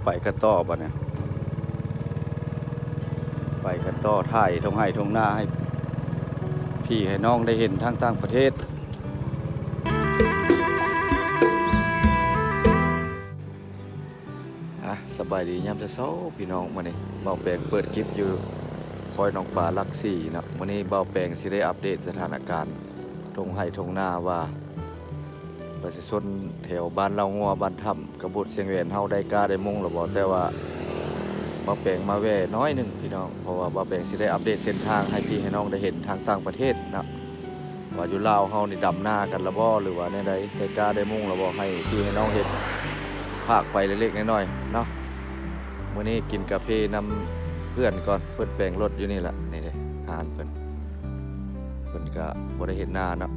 ไปกันต่อบ่เนี่ยไปกันต่อถ่ายทงให้ทงหน้าให้พี่ให้น้องได้เห็นทางต่างประเทศสบายดียามเช้าพี่น้องมื้อนี้เบาแปลงเปิดคลิปอยู่คอยน้องปลาลักสี่นะมื้อนี้เบาแปลงสิได้อัปเดตสถานการณ์ทงให้ทงหน้าว่าประชาชนแถวบ้านเรางัวบ้านถ้ำกระบุดเสียงแหวนเฮาได้กล้าได้มุ่งหรือบ่แต่ว่าบ่แปลงมาแว่น้อยหนึ่งพี่น้องเพราะว่าบ่แปลงสิได้อัปเดตเส้นทางให้พี่ให้น้องได้เห็นทางต่างประเทศนะว่าอยู่ลาวเฮานี่ดำหน้ากันละบ่หรือว่าแนวใดได้กล้าได้มุ่งละบ่ให้พี่ให้น้องเห็นภาคไปเล็กๆน้อยๆเนาะมื้อนี้กินกาแฟนำเพื่อนก่อนเพิ่นแปลงรถอยู่นี่ล่ะนี่เด้หานเพิ่นก็บ่ได้เห็นหน้าเนาะ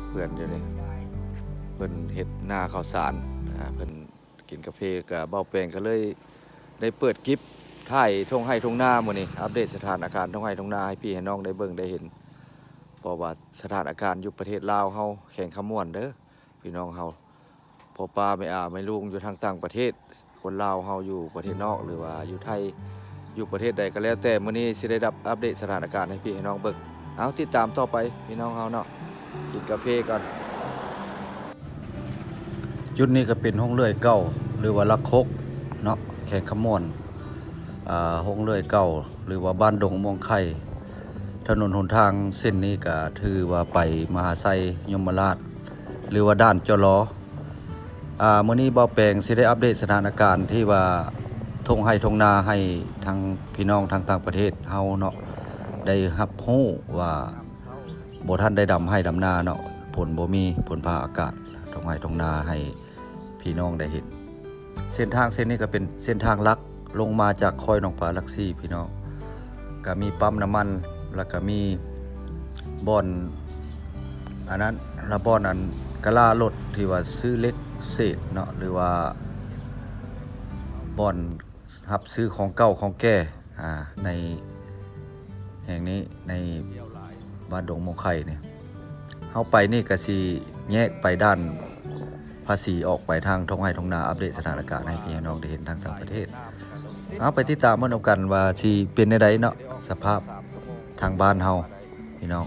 เพื่อนอยู่นี่เพิ่นเฮ็ดหน้าข้าวสารเพิ่นกินกาแฟกับเบ้าแปลงก็เลยได้เปิดคลิปถ่ายทงให้ทงหน้ามื้อนี้อัปเดตสถานการณ์ทงให้ทงหน้าให้พี่ให้น้องได้เบิ่งได้เห็นเพราะว่าสถานการณ์อยู่ประเทศลาวเฮาแข่งขม่วนเด้อพี่น้องเฮาพ่อป้าไม่ลุงอยู่ทางต่างประเทศคนลาวเฮาอยู่ประเทศนอกหรือว่าอยู่ไทยอยู่ประเทศใดก็แล้วแต่มื้อนี้สิได้รับอัปเดตสถานการณ์ให้พี่ให้น้องเบิ่งเอาติดตามต่อไปพี่น้องเฮาเนาะกินกาแฟก่อนจุดนี้ก็เป็นห้องเลื่อยเก่าหรือว่าลักคกเนาะแข่งขมวนห้องเลื่อยเก่าหรือว่าบ้านดงม่วงไข่ถนนหนทางเส้นนี้ก็ถือว่าไปมหาไซยมราชหรือว่าด้านจลมื้อนี้บ่าวแปลงสิได้อัปเดตสถานการณ์ที่ว่าทงให้ทงนาให้ทางพี่น้องทางต่างประเทศเฮาเนาะได้รับรู้ว่าบ่ทันได้ดำให้ดำนาเนาะผลบ่มีผลภาคอากาศทงให้ทงนาให้พี่น้องได้เห็นเส้นทางเส้นนี้ก็เป็นเส้นทางลักลงมาจากคอยหนองปลาลักซี่พี่น้องก็มีปั๊มน้ำมันแล้วก็มีบ่อนอันนั้นละบ่อนอันกะลารถที่ว่าซื้อเล็กเศษเนาะหรือว่าบ่อนรับซื้อของเก่าของแก่ในแห่งนี้ในบ้านดงมงไข่เนี่ยเฮาไปนี่ก็สิแยกไปด้านภาษีออกไปทางทงให้ทงนาอัปเดตสถานการณ์ให้พี่น้องได้เห็นทางต่างประเทศเอาไปติดตามเมื่อกันว่าสิเป็นในใดเนาะสภาพทางบ้านเฮาพี่น้อง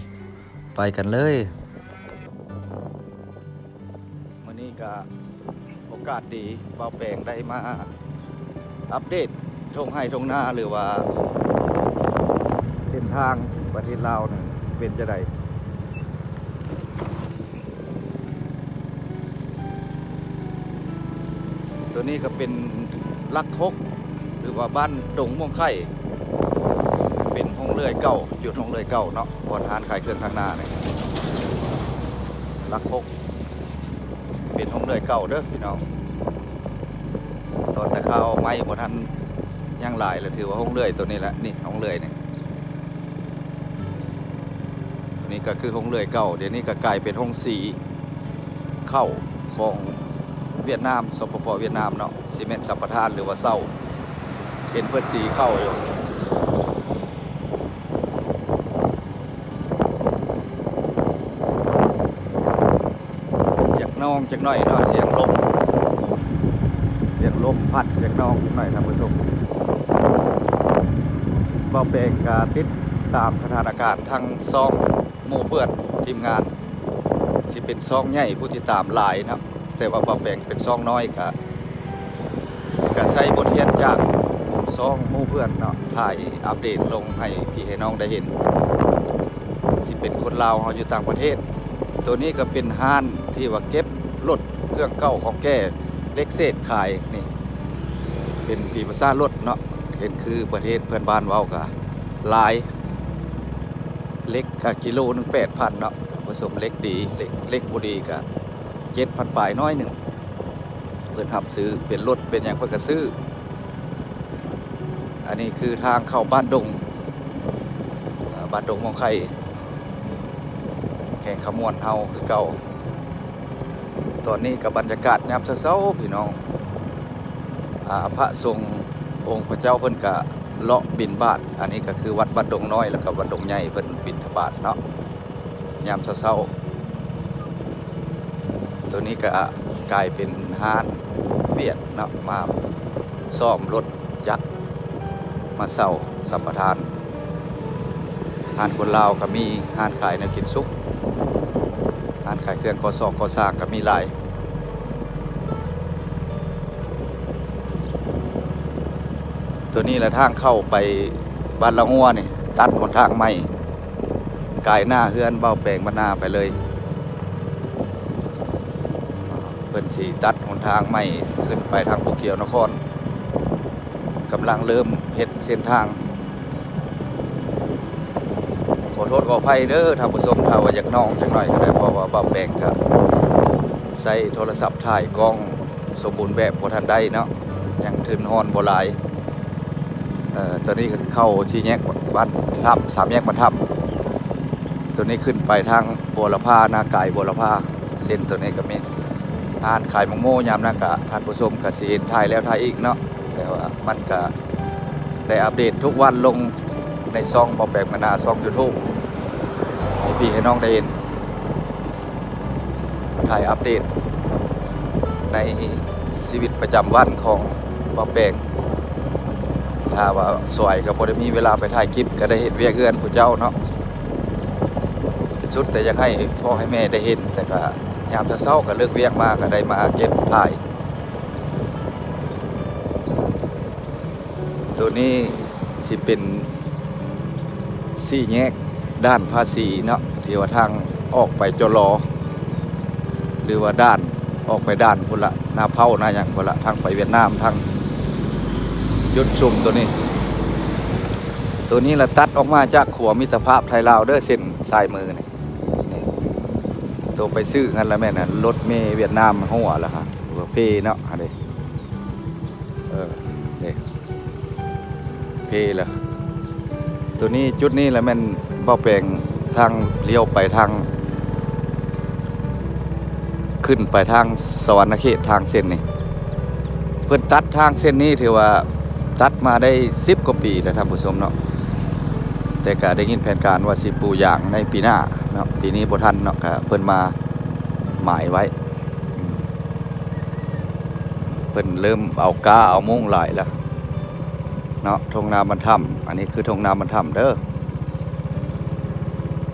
ไปกันเลยมื้อนี้ก็โอกาสดีเบาแปลงได้มาอัปเดตทงให้ทงนาหรือว่าเส้นทางประเทศลาวนี่เป็นจังไดตัวนี้ก็เป็นลักคกหรือว่าบ้านดงม่วงไข่เป็นห้องเลื่อยเก่าอยู่ห้องเลื่อยเก่าเนาะบนทานขายเครื่องข้างหน้าเนี่ยลักคกเป็นห้องเลื่อยเก่าเด้อพี่น้องตอนแต่ข้าวไม้บนทันย่างหลายเลยถือว่าห้องเลื่อยตัวนี้แหละนี่ห้องเลื่อยเนี่ยตัวนี้ก็คือห้องเลื่อยเก่าเดี๋ยวนี้ก็กลายเป็นห้องสีเข้าของเวียดนามสปป.เวียดนามเนาะซีเมนต์สัมปทานหรือว่าเศร้าเป็นเพื่อสีเข้าอยู่จากน้องจากหน่อยเนาะเสียงลมพัดจากน้องจากหน่อยท่านผู้ชมบ่าวแปลงกาติดตามสถานการณ์ทางซองหมู่เพื่อนทีมงานสิเป็นซองใหญ่ผู้ติดตามหลายนะแต่ว่าบ่าวแปลงเป็นซองน้อยก็ใช้บทเรียนจากซองหมู่เพื่อนเนาะถ่ายอัปเดตลงให้พี่ให้น้องได้เห็นสิเป็นคนลาวเฮาอยู่ต่างประเทศตัวนี้ก็เป็นห้านที่ว่าเก็บรถเครื่องเก่าของแก่เล็กเศษขายนี่เป็นปีภาษารถเนาะเห็นคือประเทศเพื่อนบ้านเว้าก็หลายเล็กก็กิโลนึง 8,000 เนาะผสมเล็กดีเล็กบ่ดีก็ 7,000 ปลายน้อยหนึ่งเพิ่นรับซื้อเป็นรถเป็นอย่างเพิ่นก็ซื้ออันนี้คือทางเข้าบ้านดงมองไข่แข่งขมวนเฮาคือเก่าตอนนี้กับบรรยากาศยามเช้าๆพี่น้องพระทรงองค์พระเจ้าเพิ่นก็เลาะบิณฑบาตอันนี้ก็คือวัดบ้านดงน้อยแล้วก็วัดดงใหญ่เพิ่นบิณฑบาตเนาะยามเช้าๆตัวนี้ก็กลายเป็นห้าน เวียดเนาะมาซ่อมรถยักษ์มาเศร้าสัมปทานห้านคนลาวก็มีห้านขายแนวกินซุกห้านขายเครื่องก่อสร้างก็มีหลายตัวนี้แหละทางเข้าไปบ้านละงัวนี่ตัดหนทางใหม่กายหน้าเฮือนเบ้าแปลงบ้านนาไปเลยเพิ่นสีตัดหนทางใหม่ขึ้นไปทางภูเขียวนครกำลังเริ่มเฮ็ดเส้นทางขอโทษขออภัยเด้อท่านผู้ชมถ้าว่าอยากน้องจักหน่อยก็ได้เพราะว่าเบ้าแปลงก็ใช้โทรศัพท์ถ่ายกล้องสมบูรณ์แบบบ่ทันได้เนาะยังทึนฮอนบ่หลายตัวนี้ก็เข้าที่แยกบ้านถ้ำ3 แยกบ้านถ้ำตัวนี้ขึ้นไปทางบัวละพานาไก่บัวละพาเส้นตัวนี้ก็มีทานขายมังโม่ยามนากะท่านผู้ชมก็สิเห็นถ่ายแล้วถ่ายอีกเนาะแต่ว่ามันก็ได้อัปเดตทุกวันลงในช่องเบ้าแปลงบ้านนาช่อง YouTube ให้พี่ให้น้องได้เห็นถ่ายอัปเดตในชีวิตประจำวันของเบ้าแปลงถ้าว่าสวยก็บ่ได้มีเวลาไปถ่ายคลิปก็ได้เห็นเวียกเฮือนผู้เจ้าเนาะสุดแต่อยากให้พ่อให้แม่ได้เห็นแต่ก็ยามเช้าก็เลิกเวียกมาก็ได้มาเก็บถ่ายตัวนี้สิเป็น4 แยกด้านภาษีเนาะที่ว่าทางออกไปจลอหรือว่าด้านออกไปด้านพุ่นละหน้าเผาหน้าหยังพุ่นละทางไปเวียดนามทางยุดซุ่มตัวนี้ละตัดออกมาจากขัวมิตรภาพไทยลาวเด้อเส้นซ้ายมือนี่ตัวไปซื้อกันแล้วแม่น่ะรถเมล์เวียดนามหัวแล้วฮะหรือว่าเพเนาะอันนี้นี่เพแล้วตัวนี้จุดนี้แหละแม่นเบ้าแปลงทางเลี้ยวไปทางขึ้นไปทางสวรรณเขตทางเส้นนี่เพิ่นตัดทางเส้นนี้ถือว่าตัดมาได้10 กว่าปีแล้วท่านผู้ชมเนาะแต่ก็ได้ยินแผนการว่าสิปลูกอย่างในปีหน้าเนาะปีนี้บ่ทันเนาะก็เพิ่นมาหมายไว้เพิ่นเริ่มเอากาเอามุ้งหลายแล้วเนาะทงนาบรรทัมอันนี้คือทงนาบรรทัมเด้อ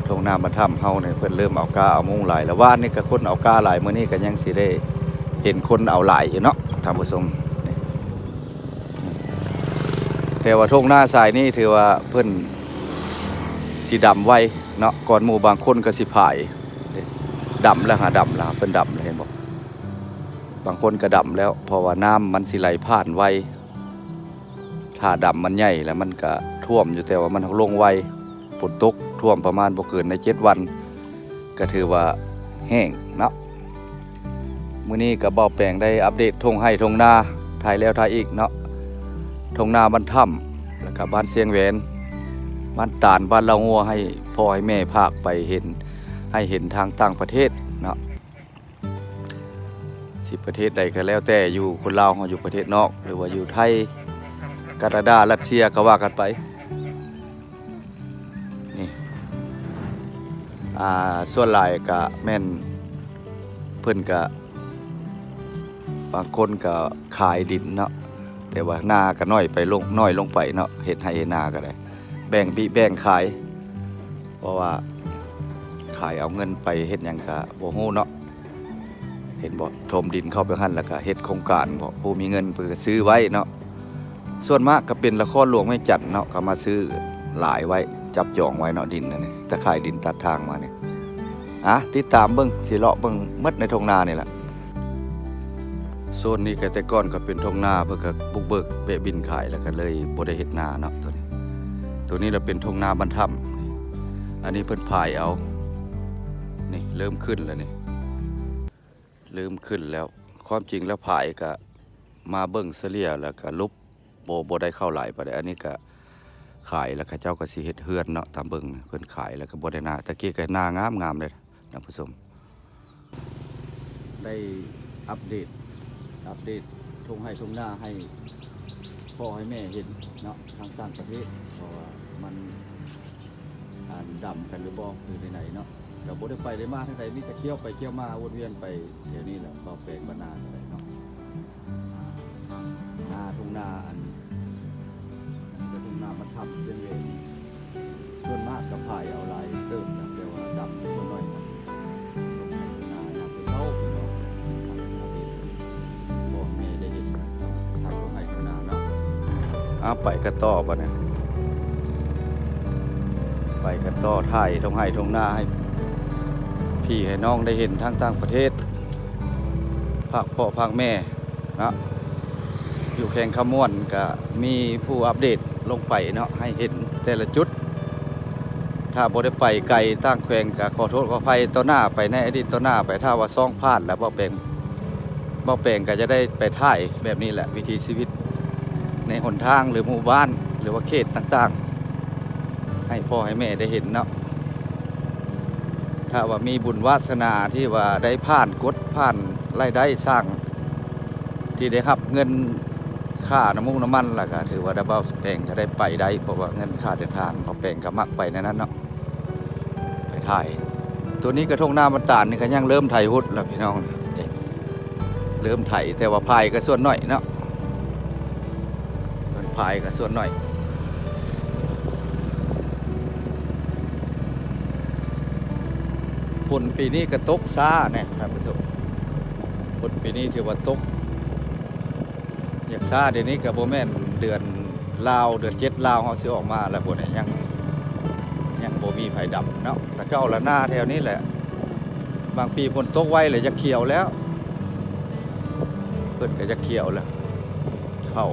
ทงนาบรรทัมเฮาเนี่ยเพิ่นเริ่มเอากาเอามุ้งหลายแล้วว่านนี่ก็คนเอากาหลายมื้อนี้ก็ยังสิได้เห็นคนเอาหลายอยู่เนาะท่านผู้ชมแต่ว่าทงหน้าสายนี่ถือว่าเพิ่นสีดำไว้เนาะก่อนหมู่บางคนก็สิผายดำแล้วดำแล้วเพิ่นดำเลยเห็นบอกบางคนก็ดำแล้วเพราะว่าน้ำมันสิไหลผ่านไวถ้าดำมันใหญ่แล้วมันก็ท่วมอยู่แต่ว่ามันลงไวฝนตกท่วมประมาณบ่เกินใน7 วันก็ถือว่าแห้งเนาะมื้อนี้ก็เบ้าแปลงได้อัปเดตทงให้ทงนาถ่ายแล้วถ่ายอีกเนาะทงนาบ้านถ้ำแล้วก็บ้านเสียงแหวนบ้านตาลบ้านละงัวให้พ่อให้แม่พากไปเห็นให้เห็นทางต่างประเทศเนาะ10 ประเทศใดก็แล้วแต่อยู่คนลาวอยู่ประเทศนอกหรือว่าอยู่ไทยแคนาดารัสเซียก็ว่ากันไปนี่ส่วนหลายก็แม่นเพิ่นก็บางคนก็ขายดินเนาะแต่ว่านาก็น้อยลงไปเนาะเฮ็ดให้นาก็ได้แบ่งขายเพราะว่าขายเอาเงินไปเฮ็ดหยังก็บ่ฮู้เนาะเห็นบ่ถมดินเข้าไปหั่นแล้วก็เฮ็ดโครงการบ่ผู้มีเงินเพิ่นก็ซื้อไว้เนาะส่วนมากก็เป็นละครหลวงแม่จันทน์เนาะก็มาซื้อหลายไว้จับจองไว้เนาะดินนั่นนี่แต่ขายดินตัดทางมานี่ติดตามเบิ่งสิเลาะเบิ่งหมดในทุ่งนานี่ล่ะโซนนี้ก็แต่ก่อนก็เป็นทุ่งนาเพิ่นก็บุกเบิกเบะบินขายแล้วก็เลยบ่ได้เฮ็ดนาเนาะตัวนี้เราเป็นทุ่งนาบรรทัมอันนี้เพิ่นพายเอานี่เริ่มขึ้นแล้วนี่เริ่มขึ้นแล้วความจริงแล้วพายก็มาเบิ่งเสลียแล้วก็ลุบบ่ได้เข้าหลายปานใดอันนี้ก็ขายแล้วเขาเจ้าก็สิเฮ็ดเฮือนเนาะตามเบิ่งเพิ่นขายแล้วก็บ่ได้นาตะกี้ก็นางามเลยท่านผู้ชมได้อัปเดตทุ่งให้ทุ่งนาให้พ่อให้แม่เห็นเนาะทางต่างประเทศเพราะว่ามันดำกันหรือบ่คือไหนเนาะเราบ่ได้ไปได้มาทางใดมีแต่เที่ยวไปเที่ยวมาวนเวียนไปเดี๋ยวนี้แหละเบ้าแปลงบ้านนาอะไรเนาะ นาอันกระทุ่งนามันทำเป็นเวรส่วนมากกับพายเอาลายเติมนะแต่ว่าดำตัวน้อยนะลงในทุ่งนาอยากไปเท่าพี่น้องทำอาชีพบอกแม่ได้เห็นทางลงในทุ่งนาเนาะเอาไปกระต่อป่ะเนี่ยไปกระต่อไทยทงไห้ทงนาให้พี่ให้น้องได้เห็นทั้งต่างประเทศภาคพ่อภาคแม่นะอยู่แข่งขมวนก็มีผู้อัปเดตลงไปเนาะให้เห็นแต่ละจุดถ้าบ่ได้ไปไกลตั้งแขวงก็ขอโทษขออภัยต่อหน้าไปในอดีตต่อหน้าไปถ้าว่าซ่องพลาดแล้วบ่แปลงก็จะได้ไปถ่ายแบบนี้แหละวิถีชีวิตในหนทางหรือหมู่บ้านหรือว่าเขตต่างๆให้พ่อให้แม่ได้เห็นเนาะถ้าว่ามีบุญวาสนาที่ว่าได้ผ่านกฎผ่านรายได้สร้างที่ได้รับเงินค่าน้ำมันล่ะก็ถือว่าได้เบาแปลงจะได้ไปได้เพราะว่าเงินค่าเดินทางเขาแปลงก็มักไปในนั้นเนาะไปถ่ายตัวนี้กระทงหน้ามันตาลนี่ก็ยังเริ่มไถหุดแล้วพี่น้องเริ่มไถแต่ว่าพายก็ส่วนหน่อยเนาะมันพายก็ส่วนหน่อยฝนปีนี้ก็ตกซ่าเนี่ยครับผู้ชมฝนปีนี้ถือว่าตกอยากซ่าเดี๋ยวนี้กับโบแมนเดือนลาวเดือน7ลาวเขาสิออกมาแล้วพวกนี้ยังโบมีไผ่ดำเนาะแต่เก้าละหน้าแถวนี้แหละบางปีฝนตกไว้เลยจะเขียวแล้วเพิ่นก็จะเขียวแล้วเข้า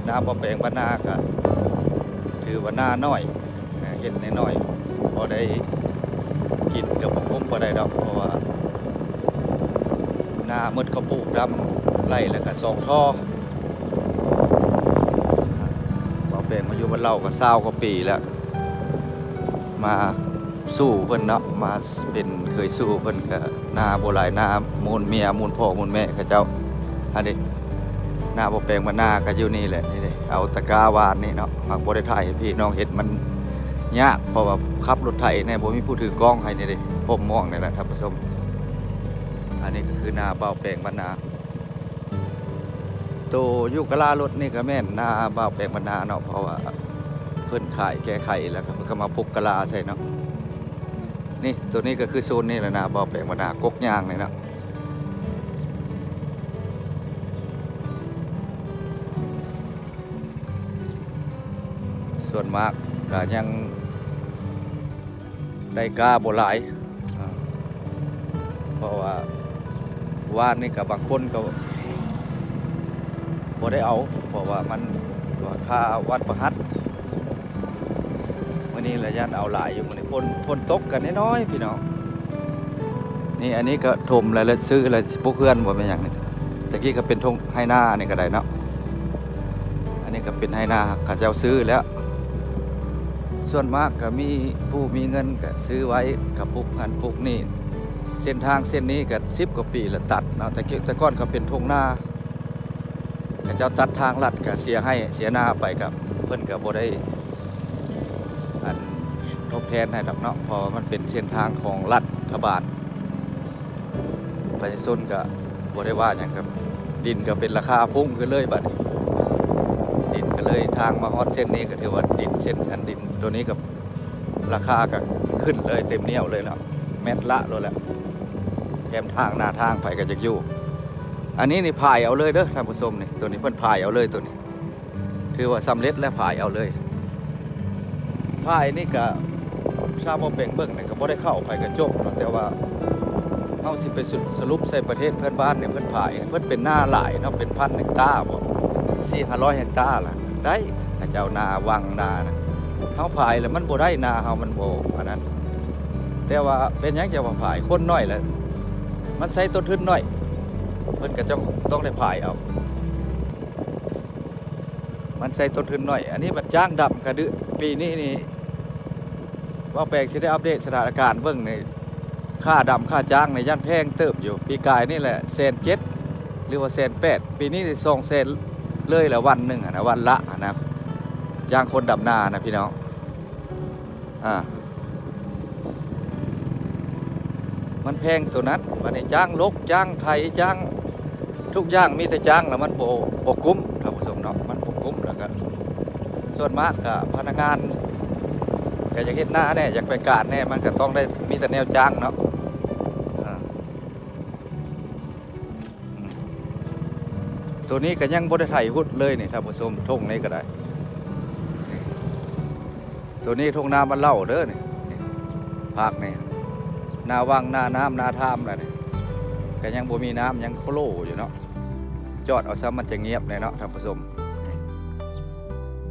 น้ำบ่แปลงบ้านนาก็ถือว่าหน้าน้อยเห็นน้อยพอได้กินกับผมก็ได้ดอกเพราะว่าหน้ามืดก็ปลูกดำไล่แล้วก็2 ท่อบ่แปลงมาอยู่บ้านเราก็20 กว่าปีแล้วมาสู้เพิ่นเนาะมาเป็นเคยสู้เพิ่นก็หน้าบ่หลายหน้ามูลเมียมูลพ่อมูลแม่เขาเจ้าอันนี้หน้าบ่แปลงบ้านนาก็อยู่นี่แหละนี่เด้เอาตะกร้าวานนี่เนาะมักบ่ได้ถ่ายให้พี่น้องเห็นมันยากเพราะว่าขับรถไถเนี่ยบ่มีผู้ถือกล้องให้นี่เด้ผมมองนี่แหละท่านผู้ชมอันนี้ก็คือนาเบาแปลงบ้านนาโตอยู่กะลารถนี่ก็แม่นนาเบาแปลงบ้านนาเนาะเพราะว่าเพิ่นขายแก้ไขแล้วก็มาพุกกะลาใส่เนาะนี่ตัวนี้ก็คือโซนนี่แหละนาเบาแปลงบ้านนากกย่างนี่เนาะส่วนมากก็ยังได้กล้าบ่หลายเพราะว่าว่านนี่กับบางคนก็บ่ได้เอาเพราะว่ามันค่าวัดประหัตวันนี้ระยะเอาหลายอยู่มื้อนี้ฝนตกกันน้อยๆพี่น้องนี่อันนี้ก็ถมแล้วซื้อแล้วพวกเพื่อนบ่เป็นหยังนี่ตะกี้ก็เป็นทงให้หน้านี่ก็ได้เนาะอันนี้ก็เป็นให้หน้าเขาเจ้าซื้อแล้วส่วนมากก็มีผู้มีเงินก็ซื้อไว้กับปลูกพันธุ์ปลูกนี่เส้นทางเส้นนี้ก็10 กว่าปีละตัดเนาะแต่ก่อนก็เป็นทงนาเจ้าตัดทางลัดก็เสียหน้าไปกับเพิ่นก็บ่ได้อันทดแทนให้ดอกเนาะเพราะมันเป็นเส้นทางของรัฐบาลประชาชนก็บ่ได้ว่าหยังกับดินก็เป็นราคาพุ่งขึ้นเลยบัดนี้ดินก็เลยทางมาฮอดเส้นนี้ก็ถือว่าดินเส้นอันดินตัวนี้กับราคาก็ขึ้นเลยเต็มเหนี่ยวเลยเนาะแมตรละเลยแหละแถมทางหน้าทางไปก็จะอยู่อันนี้นี่พายเอาเลยเด้อท่านผู้ชมนี่ตัวนี้เพิ่นพายเอาเลยตัวนี้ถือว่าสำเร็จและพายเอาเลยพายนี่ก็ทราบว่าเบ่งเบิ่งนี่ก็บ่ได้เข้าไปกระจกแต่ว่าเฮาสิไปสรุปใส่ประเทศเพื่อนบ้านเนี่ยเพิ่นพายเพิ่นเป็นหน้าหลายเนาะเป็น1,000 เฮกตาร์บ่400-500 เฮกตาร์ล่ะได้เจ้านาวังนานะเฮาพายแล้วมันบ่ได้นาเฮามันบ่อันนั้นแต่ว่าเป็นหยังจะว่าพายคนน้อยแหละมันใช้ต้นทุนน้อยเพิ่นก็ต้องได้พายเอามันใช้ต้นทุนน้อยอันนี้มันจ้างดำกระดื้อปีนี้นี่ว่าแปลงสิได้อัปเดตสถานการณ์เบิ่งในค่าดำค่าจ้างในย่านแพงเติบอยู่ปีกายนี่แหละ1,700,000หรือว่า1,800,000ปีนี้ได้200,000เลยละวันหนึงนะวันละนะจ้างคนดำนานะพี่น้องมันแพงตัวนั้นวันนี้จ้างลกจ้างไถจ้าง ทุกอย่างมีแต่จ้างแล้วมันบ่คุ้มท่านผู้ชมเนาะมันบ่คุ้มแล้วก็ส่วนมากก็พนักงานก็อยากเฮ็ดหน้าแน่อยากไปการแน่มันก็ต้องได้มีแต่แนวจ้างเนาะตัวนี้ก็ยังบ่ได้ไถหุดเลยนี่ท่านผู้ชมทุ่งนี้ก็ได้ตัวนี้ทุ่งนาบ้านเล่าเด้อนี่ภาคนี่นาวังนาน้ำนาทามแล้วนี่ก็ยังบ่มีน้ำยังโคโลอยู่เนาะจอดเอาซะมันจะเงียบเลยเนาะท่านผู้ชม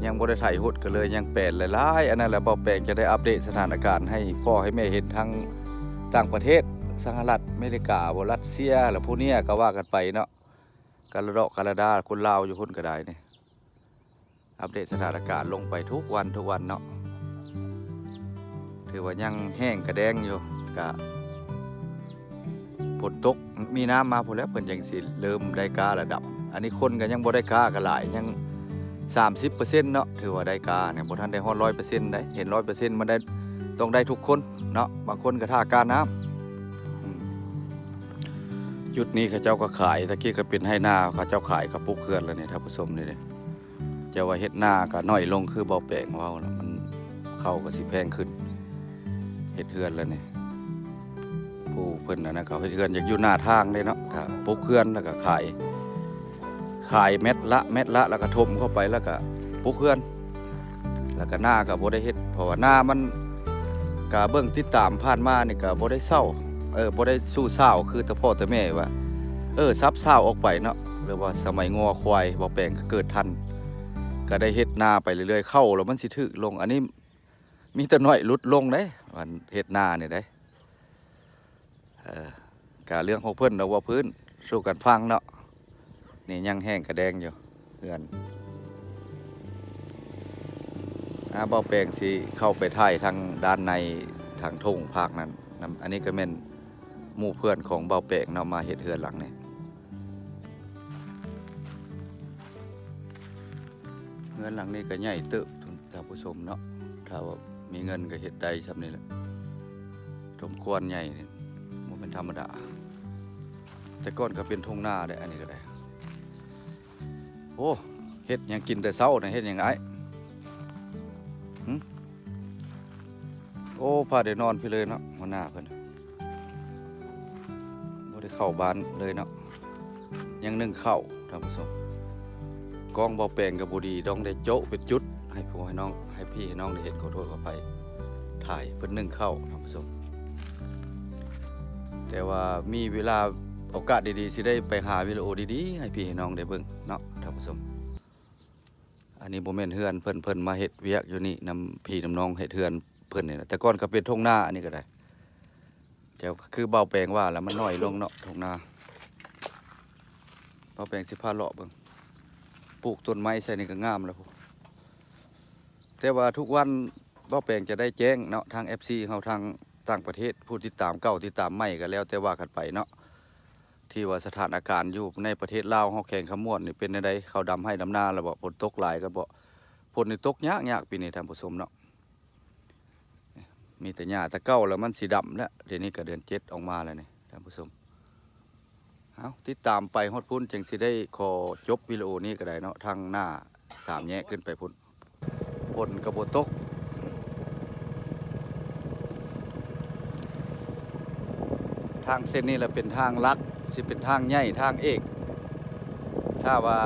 ยังบ่ได้ไถหุดก็เลยยังแปลนหลายๆอันนั้นแหละบ่แปลงจะได้อัปเดตสถานการณ์ให้พ่อให้แม่เห็นทั้งต่างประเทศสหรัฐอเมริกาบ่รัสเซียแล้วพวกเนี้ยก็ว่ากันไปเนาะกาลาดอกกาลาดาคนลาวอยู่คนก็ได้นี่อัปเดตสถานการณ์ลงไปทุกวันเนาะถือว่ายังแห้งกระแดงอยู่กะฝนตกมีน้ำมาพอแล้วเพิ่นจังสิเริ่มได้การะดับอันนี้คนก็ยังบ่ได้กาก็หลายยัง 30% เนาะถือว่าได้กาเนี่ยบ่ทันได้ฮอด 100% ได้เห็น 100% มันได้ต้องได้ทุกคนเนาะบางคนก็ท่ากาน้ำจุดนี้เขาเจ้าก็ขายตะกี้ก็เป็นให้นาเขาเจ้าขายกับปลูกเขื่อนแล้วนี่ท่านผู้ชมนี่เด้จะว่าเฮ็ดนาก็น้อยลงคือบ่แปลงเว้านะมันเข้าก็สิแพงขึ้นเฮ็ดเขื่อนแล้วนี่ผู้เพิ่นนะเขาเฮ็ดเขื่อนอยากอยู่หน้าทางเลยเนาะถ้าปลูกเขื่อนแล้วก็ขายเม็ดละแล้วก็ถมเข้าไปแล้วก็ปลูกเขื่อนแล้วก็หน้าก็บ่ได้เฮ็ดเพราะว่าหน้ามันก็เบิ่งติดตามผ่านมานี่ก็บ่ได้เศร้าบ่ได้สู้เศร้าคือแต่พ่อแต่แม่ว่าซับเศร้าออกไปเนาะหรือว่าสมัยงัวควายบ่แปลงก็เกิดทันก็ได้เฮ็ดนาไปเรื่อยๆเข้าแล้วมันสิถึกลงอันนี้มีแต่น้อยหลุดลงเด้มันเฮ็ดนานี่เด้ก็เรื่องของเพิ่นเอาว่าพื้นสู่กันฟังเนาะนี่ยังแห้งกระแดงอยู่เพื่อนเบาแปลงสิเข้าไปถ่ายทางด้านในทางทุ่งภาคนั้นอันนี้ก็เป็นหมู่เพื่อนของเบาแปลงเนาะมาเฮ็ดเฮือนหลังนี้เฮือนหลังนี้ก็ใหญ่เติบท่านผู้ชมเนาะถ้าว่ามีเงินก็เฮ็ดได้ซำนี้แหละสมควรใหญ่นี่บ่เป็นธรรมดาแต่ก่อนก็เป็นทุ่งนาได้อันนี้ก็ได้โอ้เฮ็ดหยังกินแต่เช้าน่ะเฮ็ดหยังไงโอ้พาได้นอนพี่เลยเนาะหัวหน้าเพิ่นบ่ได้เข้าบ้านเลยเนาะยังนึ่งข้าวท่านผู้ชมกองบ่แปลงก็บ่ดีต้องได้โจ๊ะเป็นจุดให้พ่อให้น้องให้พี่ให้น้องได้เห็นขอโทษขออภัยถ่ายเพิ่นนึ่งข้าวท่านผู้ชมแต่ว่ามีเวลาโอกาสดีๆสิได้ไปหาวิดีโอดีๆให้พี่ให้น้องได้เบิ่งเนาะท่านผู้ชมอันนี้บ่แม่นเฮือนเพิ่นมาเฮ็ดเวียกอยู่นี่นำพี่นำน้องเฮ็ดเฮือนเพิ่นนี่นะแต่ก่อนก็เป็นทุ่งนาอันนี้ก็ได้แต่คือเบาแปลงว่าแล้วมันน้อยลงเนาะทุ่งนาเบาแปลงสิพาเลาะเบิ่งปลูกต้นไม้ใส่นี่ก็งามแล้วแต่ว่าทุกวันเบาแปลงจะได้แจ้งเนาะทาง FC เฮาทางต่างประเทศผู้ติดตามเก่าติดตามใหม่ก็แล้วแต่ว่ากันไปเนาะที่ว่าสถานการณ์อยู่ในประเทศลาวเฮาแข่งขมวดนี่เป็นจังได๋เขาดำให้ดำนาแล้วบ่ฝนตกหลายก็บ่ฝนนี่ตกยากปีนี้ท่านผู้ชมเนาะมีแต่หญ้าแต่เก่าแล้วมันสีดำแล้วเดี๋ยวนี้ก็เดือน7ออกมาแล้วนี่ท่านผู้ชมเอาติดตามไปฮอดพุ่นจึงสิได้ขอจบวิดีโอนี้ก็ได้เนาะทางหน้า3แยกขึ้นไปพุ่นฝนก็บ่ตกทางเส้นนี้แหละเป็นทางลัดสิเป็นทางใหญ่ทางเอกถ้าว่า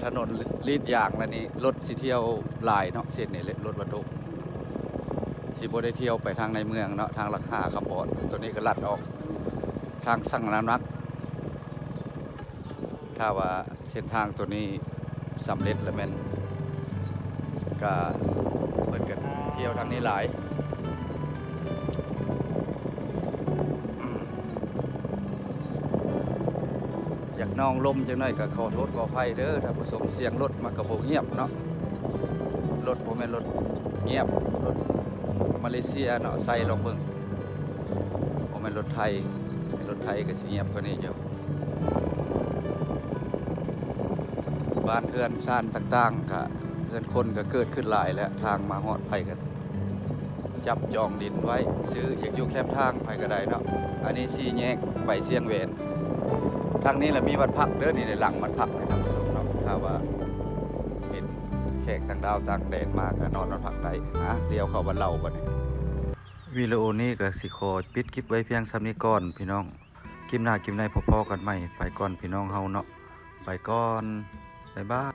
ถนนลีดยางแล้วนี่รถสิเที่ยวหลายเนาะเส้นนี้รถบรรทุกสิบ่ได้เที่ยวไปทางในเมืองเนาะทางหลัก5คำบอดตัวนี้ก็ลัดออกทางสั่งน้ำนักถ้าว่าเส้นทางตัวนี้สำเร็จแล้วแม่นก็เพิ่นก็เที่ยวทางนี้หลายอยากน้องลมจังหน่อยก็ขอโทษขออภัยเด้อท่านผู้ชมเสียงรถมันก็บ่เงียบเนาะรถบ่แม่นรถเงียบรถมาเลเซียเนาะใส่ลองเบิ่งบ่แม่นรถไทยก็สิเงียบกว่านี้อยู่บ้านเรือนซ่านต่างๆก็เรือนคนก็เกิดขึ้นหลายแล้วทางมาฮอดไผก็จับจองดินไว้ซื้ออยากอยู่แคบทางไผก็ได้เนาะอันนี้4แยกไปเสียงแหวน ทางนี้แหละมีวัดพักเด้อนี่ในหลังวัดพักในท่านผู้ชมเนาะถ้าว่าเห็นแขกต่างดาวต่างแดนมากก็นอนวัดพักได้เดี๋ยวเข้าบ้านเราบัดนี้วิดีโอนี้ก็สิขอปิดคลิปไว้เพียงส่ำนี้ก่อนพี่น้องคลิปหน้าคลิปในพอๆกันใหม่ไปก่อนพี่น้องเฮาเนาะไปก่อนบ๊ายบาย